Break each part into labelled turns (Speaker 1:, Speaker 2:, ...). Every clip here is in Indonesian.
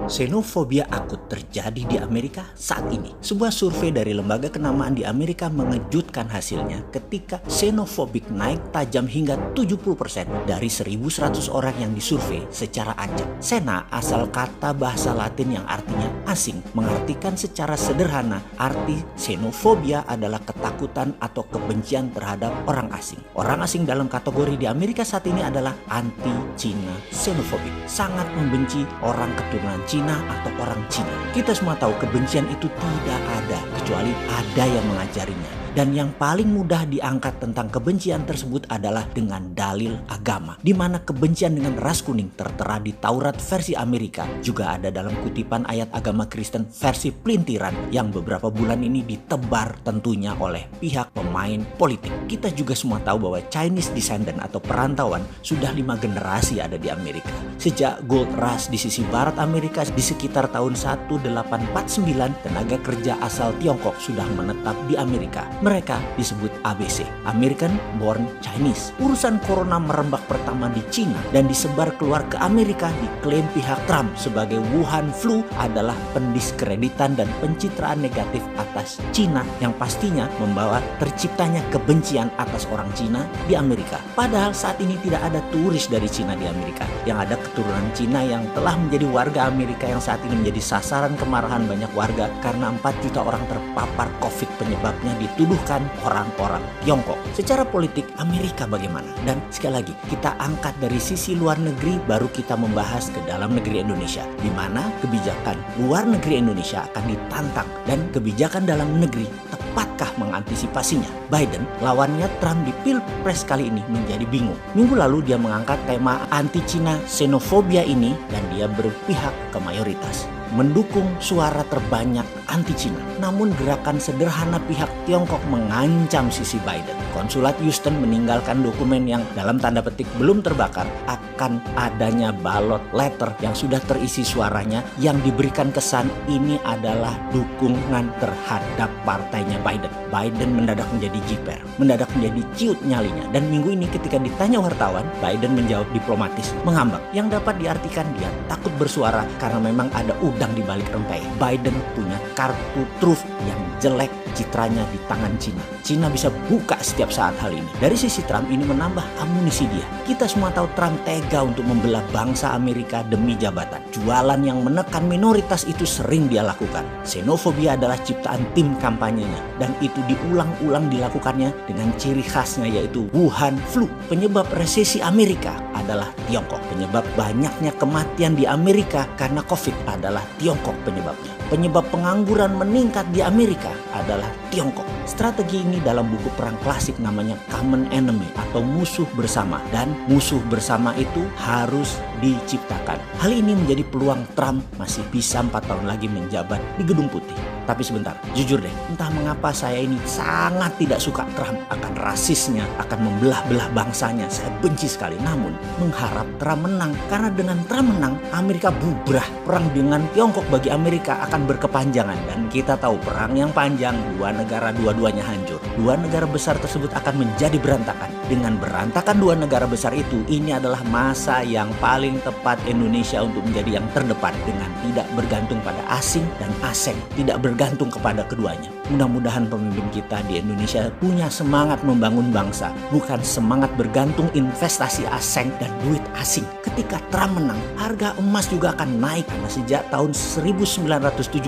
Speaker 1: Xenofobia akut terjadi di Amerika saat ini. Sebuah survei dari lembaga kenamaan di Amerika mengejutkan hasilnya ketika xenofobik naik tajam hingga 70% dari 1.100 orang yang disurvei secara acak. Xena asal kata bahasa Latin yang artinya asing, mengartikan secara sederhana arti xenofobia adalah ketakutan atau kebencian terhadap orang asing. Orang asing dalam kategori di Amerika saat ini adalah anti-Cina xenofobik, sangat membenci orang keturunan Cina atau orang Cina. Kita semua tahu kebencian itu tidak ada kecuali ada yang mengajarinya. Dan yang paling mudah diangkat tentang kebencian tersebut adalah dengan dalil agama, di mana kebencian dengan ras kuning tertera di Taurat versi Amerika, juga ada dalam kutipan ayat agama Kristen versi pelintiran yang beberapa bulan ini ditebar tentunya oleh pihak pemain politik. Kita juga semua tahu bahwa Chinese descendant atau perantauan sudah 5 generasi ada di Amerika. Sejak Gold Rush di sisi barat Amerika di sekitar tahun 1849, tenaga kerja asal Tiongkok sudah menetap di Amerika. Mereka disebut ABC, American Born Chinese. Urusan corona merembak pertama di Cina dan disebar keluar ke Amerika diklaim pihak Trump sebagai Wuhan flu adalah pendiskreditan dan pencitraan negatif atas Cina yang pastinya membawa terciptanya kebencian atas orang Cina di Amerika. Padahal saat ini tidak ada turis dari Cina di Amerika. Yang ada keturunan Cina yang telah menjadi warga Amerika yang saat ini menjadi sasaran kemarahan banyak warga karena 4 juta orang terpapar COVID penyebabnya dituduh orang-orang Tiongkok. Secara politik Amerika bagaimana? Dan sekali lagi kita angkat dari sisi luar negeri baru kita membahas ke dalam negeri Indonesia, di mana kebijakan luar negeri Indonesia akan ditantang dan kebijakan dalam negeri tepatkah mengantisipasinya? Biden, lawannya Trump di Pilpres kali ini menjadi bingung. Minggu lalu dia mengangkat tema anti-Cina xenofobia ini dan dia berpihak ke mayoritas, mendukung suara terbanyak anti-Cina. Namun gerakan sederhana pihak Tiongkok mengancam sisi Biden. Konsulat Houston meninggalkan dokumen yang dalam tanda petik belum terbakar akan adanya ballot letter yang sudah terisi suaranya yang diberikan kesan ini adalah dukungan terhadap partainya Biden. Biden mendadak menjadi jiper, mendadak menjadi ciut nyalinya. Dan minggu ini ketika ditanya wartawan, Biden menjawab diplomatis, mengambang. Yang dapat diartikan dia takut bersuara karena memang ada udang di balik rempeyek. Biden punya kartu truf yang jelek citranya di tangan Cina. Cina bisa buka setiap saat hal ini. Dari sisi Trump ini menambah amunisi dia. Kita semua tahu Trump tega untuk membelah bangsa Amerika demi jabatan. Jualan yang menekan minoritas itu sering dia lakukan. Xenofobia adalah ciptaan tim kampanyenya dan itu diulang-ulang dilakukannya dengan ciri khasnya yaitu Wuhan flu. Penyebab resesi Amerika adalah Tiongkok. Penyebab banyaknya kematian di Amerika karena COVID adalah Tiongkok penyebabnya. Penyebab pengangguran meningkat di Amerika adalah Tiongkok. Strategi ini dalam buku perang klasik namanya common enemy atau musuh bersama, dan musuh bersama itu harus diciptakan. Hal ini menjadi peluang Trump masih bisa 4 tahun lagi menjabat di Gedung Putih. Tapi sebentar, jujur deh, entah mengapa saya ini sangat tidak suka Trump akan rasisnya, akan membelah-belah bangsanya. Saya benci sekali, namun mengharap Trump menang. Karena dengan Trump menang, Amerika bubrah. Perang dengan Tiongkok bagi Amerika akan berkepanjangan. Dan kita tahu perang yang panjang, 2 negara dua-duanya hancur. 2 negara besar tersebut akan menjadi berantakan. Dengan berantakan 2 negara besar itu, ini adalah masa yang paling tepat Indonesia untuk menjadi yang terdepan. Dengan tidak bergantung pada asing dan asing, tidak bergantung kepada keduanya. Mudah-mudahan pemimpin kita di Indonesia punya semangat membangun bangsa, bukan semangat bergantung investasi asing dan duit asing. Ketika Trump menang, harga emas juga akan naik karena sejak tahun 1971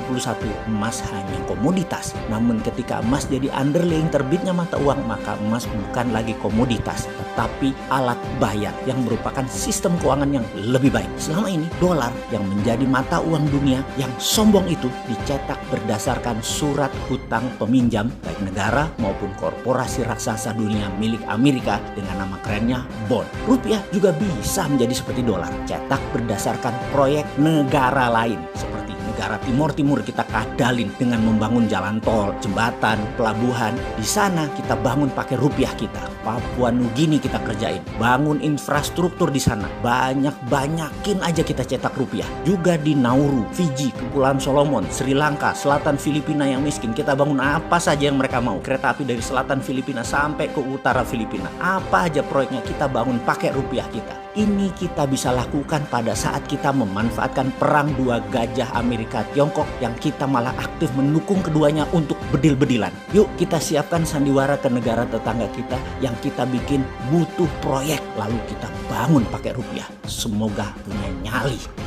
Speaker 1: emas hanya komoditas. Namun ketika emas jadi underlying terbitnya mata uang, maka emas bukan lagi komoditas, tetapi alat bayar yang merupakan sistem keuangan yang lebih baik. Selama ini dolar yang menjadi mata uang dunia yang sombong itu dicetak berdasarkan surat hutang peminjam baik negara maupun korporasi raksasa dunia milik Amerika dengan nama kerennya bond. Rupiah juga bisa menjadi seperti dolar, cetak berdasarkan proyek negara lain seperti negara Timur kita kadalin dengan membangun jalan tol, jembatan, pelabuhan. Di sana kita bangun pakai rupiah kita. Papua Nugini kita kerjain, bangun infrastruktur di sana. Banyakin aja kita cetak rupiah. Juga di Nauru, Fiji, Kepulauan Solomon, Sri Lanka, selatan Filipina yang miskin, kita bangun apa saja yang mereka mau. Kereta api dari selatan Filipina sampai ke utara Filipina. Apa aja proyeknya kita bangun pakai rupiah kita. ini kita bisa lakukan pada saat kita memanfaatkan perang dua gajah Amerika Tiongkok yang kita malah aktif mendukung keduanya untuk bedil-bedilan. Yuk kita siapkan sandiwara ke negara tetangga kita yang kita bikin butuh proyek lalu kita bangun pakai rupiah. Semoga punya nyali.